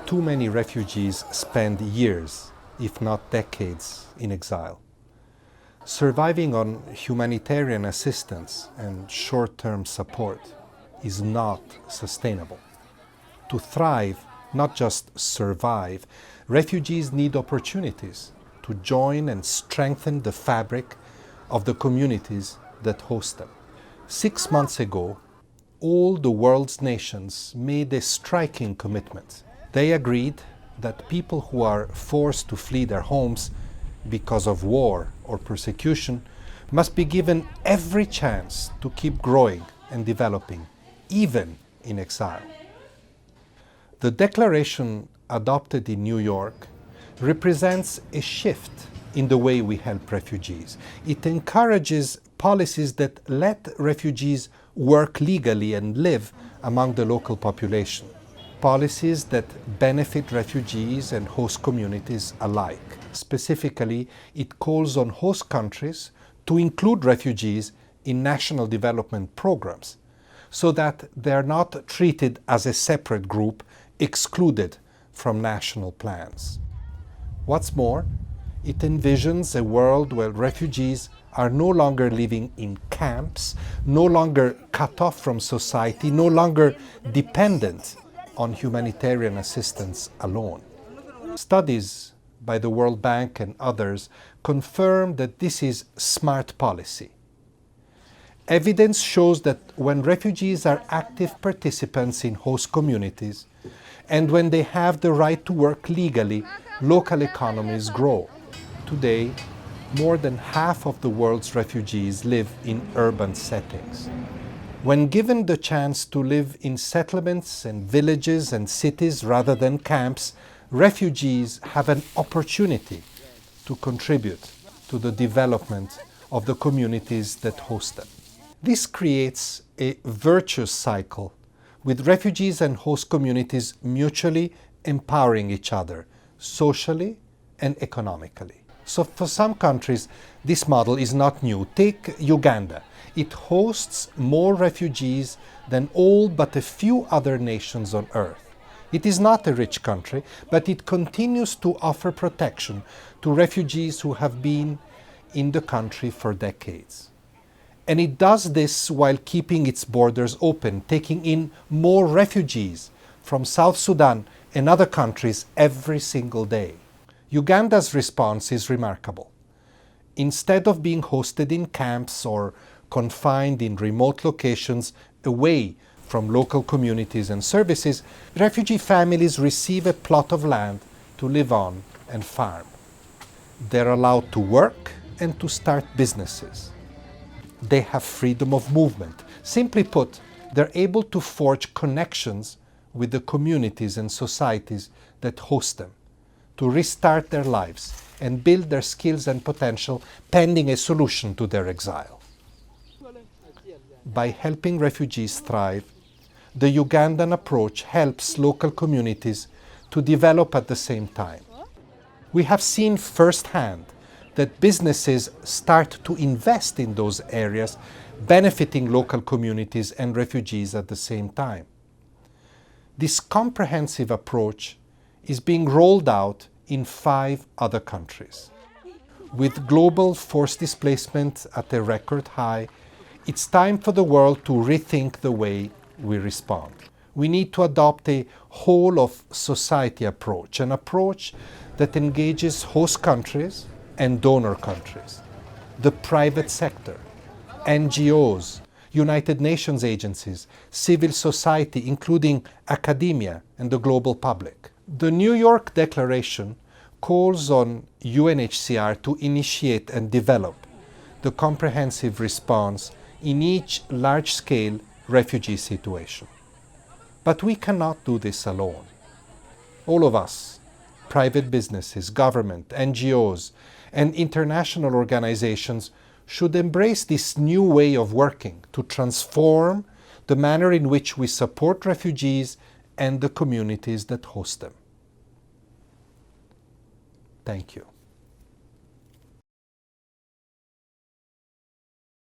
too many refugees spend years, if not decades, in exile. Surviving on humanitarian assistance and short-term support is not sustainable. To thrive, not just survive, refugees need opportunities to join and strengthen the fabric of the communities that host them. 6 months ago, all the world's nations made a striking commitment. They agreed that people who are forced to flee their homes because of war or persecution must be given every chance to keep growing and developing, even in exile. The declaration adopted in New York represents a shift in the way we help refugees. It encourages policies that let refugees work legally and live among the local population. Policies that benefit refugees and host communities alike. Specifically, it calls on host countries to include refugees in national development programs so that they are not treated as a separate group excluded from national plans. What's more, it envisions a world where refugees are no longer living in camps, no longer cut off from society, no longer dependent on humanitarian assistance alone. Studies by the World Bank and others confirm that this is smart policy. Evidence shows that when refugees are active participants in host communities and when they have the right to work legally, local economies grow. Today, more than half of the world's refugees live in urban settings. When given the chance to live in settlements and villages and cities rather than camps, refugees have an opportunity to contribute to the development of the communities that host them. This creates a virtuous cycle with refugees and host communities mutually empowering each other, socially and economically. So for some countries, this model is not new. Take Uganda. It hosts more refugees than all but a few other nations on earth. It is not a rich country, but it continues to offer protection to refugees who have been in the country for decades. And it does this while keeping its borders open, taking in more refugees from South Sudan and other countries every single day. Uganda's response is remarkable. Instead of being hosted in camps or confined in remote locations away from local communities and services, refugee families receive a plot of land to live on and farm. They're allowed to work and to start businesses. They have freedom of movement. Simply put, they're able to forge connections with the communities and societies that host them, to restart their lives and build their skills and potential pending a solution to their exile. By helping refugees thrive, the Ugandan approach helps local communities to develop at the same time. We have seen firsthand that businesses start to invest in those areas, benefiting local communities and refugees at the same time. This comprehensive approach is being rolled out in 5 other countries. With global forced displacement at a record high, it's time for the world to rethink the way we respond. We need to adopt a whole-of-society approach, an approach that engages host countries and donor countries, the private sector, NGOs, United Nations agencies, civil society, including academia and the global public. The New York Declaration calls on UNHCR to initiate and develop the comprehensive response in each large-scale refugee situation. But we cannot do this alone. All of us, private businesses, government, NGOs, and international organizations should embrace this new way of working to transform the manner in which we support refugees and the communities that host them. Thank you.